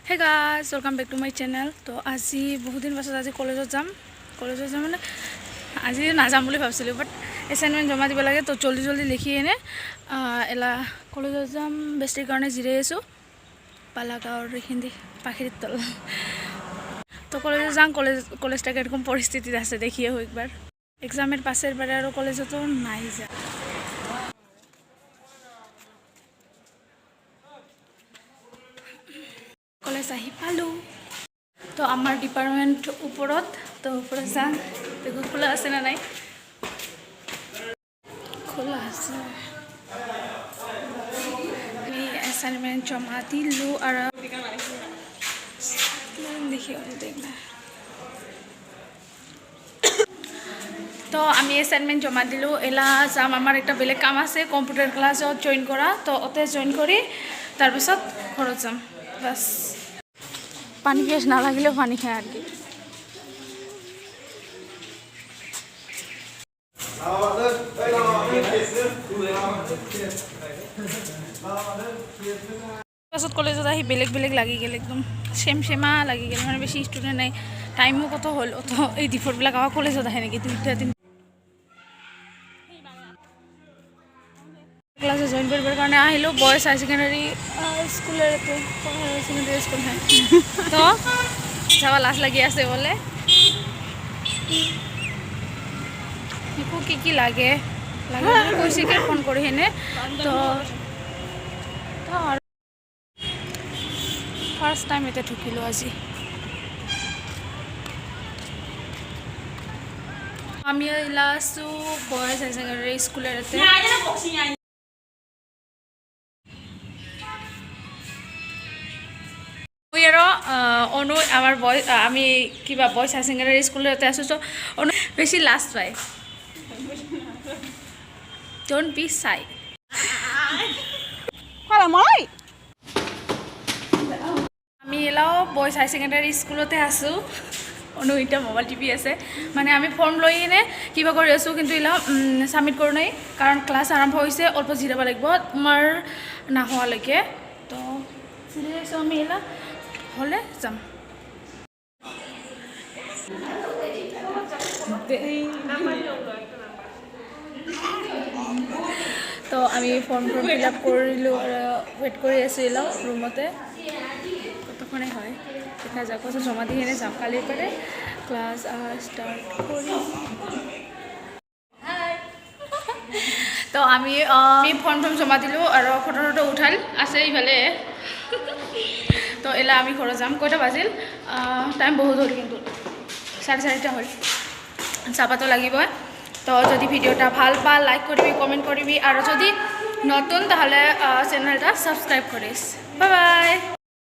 Hey guys, welcome back to my channel. তো আজি বহুত দিন পাছত আজি কলেজত যাম মানে আজি নাযাম বুলি ভাবিছিলোঁ বাট এছাইনমেণ্ট জমা দিব লাগে তো জলদি লিখি এনে এলা কলেজত যাম বেষ্টিৰ কাৰণে জিৰাই আছোঁ পালাগাঁৱৰ এইখিনি পাখিৰিৰ তল তো কলেজত যাম কলেজটা কিরকম পরিস্থিতি আছে দেখিয়ে হোক একবার এক্সামের পাশের বারে আর কলেজতো নাই যা কলেজ আহি পালোঁ তো আমার ডিপার্টমেন্ট উপরত তো উপরে যাম দেখো খোলা আছে না নাই খোলা আছে আমি অ্যাসাইনমেন্ট জমা দিলোঁ আর দেখি দেখ না তো আমি অ্যাসাইনমেন্ট জমা দিলোঁ এলা যাম আমার একটা বেলেগ কাম আছে কম্পিউটার ক্লাসত জয়েন করা তো ওতে জয়েন করি তারপিছত ঘৰত যাম বাস পানি পিয়াস না লাগিলেও পানি খায় আর কি পাছত কলেজত আহি বেলেগ লাগি গেল একদম সেমা লাগি গেল মানে বেশি স্টুডেন্ট নাই টাইমও কত হল অত এই ডিফল্টবিলাক আবার কলেজত আহে নাকি দুইটা দিন ক্লাসে জয়েন করবার কারণে আহিলো বয়েজ হাই সেকেন্ডারি স্কুলের সেকেন্ডারি স্কুল হ্যাঁ তো যাওয়া লাজ লাগি আছে বলে কি লাগে কৈছে ফোন কৰি হেনে তো ফার্স্ট টাইম এতে ঢুকিলো আজি আমি এলা আছো বয়েজ হাই সেকেন্ডারি স্কুলের এতে অনু আমার বয় আমি কিবা বয়েজ হাই সেকেন্ডারি স্কুলতে আছো তো অনু বেশি লাস্ট পায় ডোন্ট বি সাই আমি এলাও বয়েজ হাই সেকেন্ডারি স্কুলতে আছো অনু এটা মোবাইল টিভি আছে মানে আমি ফর্ম লৈ এনে কিবা কৰি আছো কিন্তু এলা সাবমিট কৰো নাই কাৰণ ক্লাস আৰম্ভ হৈছে অল্প জিৰাব লাগিব তোমাৰ না হোৱালৈকে তো সিৰিয়াস আমি এলা হলে যাম তো আমি ফৰ্ম ফিল আপ কৰিলোঁ ওয়েট কৰি আছিলোঁ রুমতে কতক্ষণে হয় দেখা যাক কত জমা দিয়ে এনে যাম কালির পরে ক্লাস স্টার্ট করি তো আমি ফর্ম জমা দিলোঁ আৰু ফটো উঠাল আছে ইফালে তো এলা আমি ঘৰত যাম কয়টা বাজিল টাইম বহুত হল কিন্তু 4:30 হল চাপাতো লাগিব তো যদি ভিডিওটা ভাল পা লাইক করবি কমেন্ট করবি আর যদি নতুন তাহলে চ্যানেলটা সাবস্ক্রাইব করিস বাই বাই।